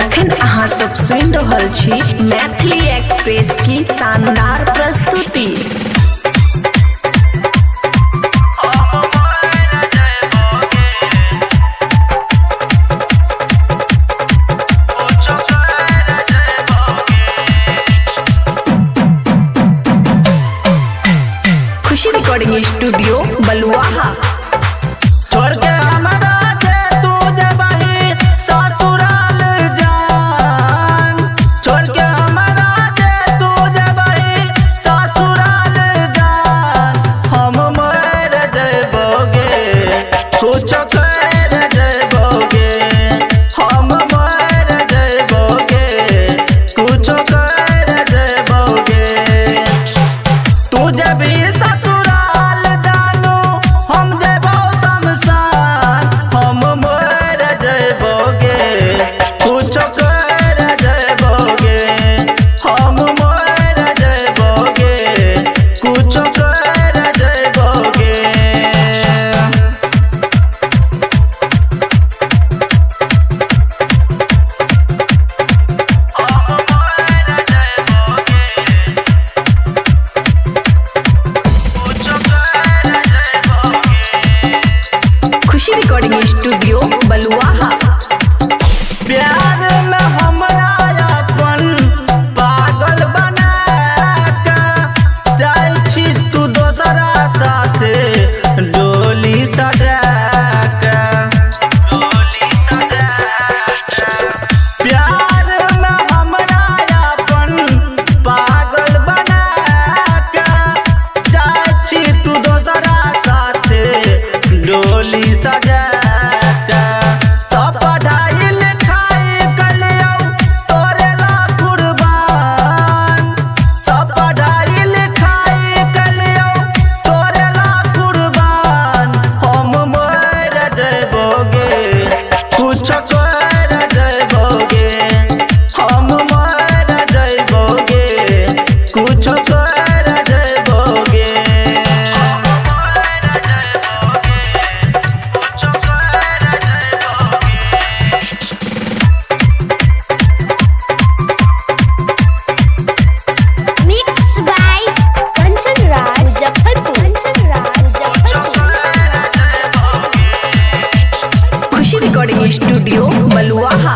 अखन अहाँ सब सुनि रहल छी मैथिली एक्सप्रेस की शानदार प्रस्तुति। खुशी रिकॉर्डिंग स्टूडियो बलुआहा। खुशी रिकॉर्डिंग स्टूडियो बलुआहा। प्यार में हमरा अपन पागल बना के जाई छी तू दोसरा साथे डोली सजा के प्यार में हमरा अपन पागल बना के जाई छी तू दोसरा साथे डोली सजा खुशी रिकॉर्डिंग स्टूडियो बलुआहा।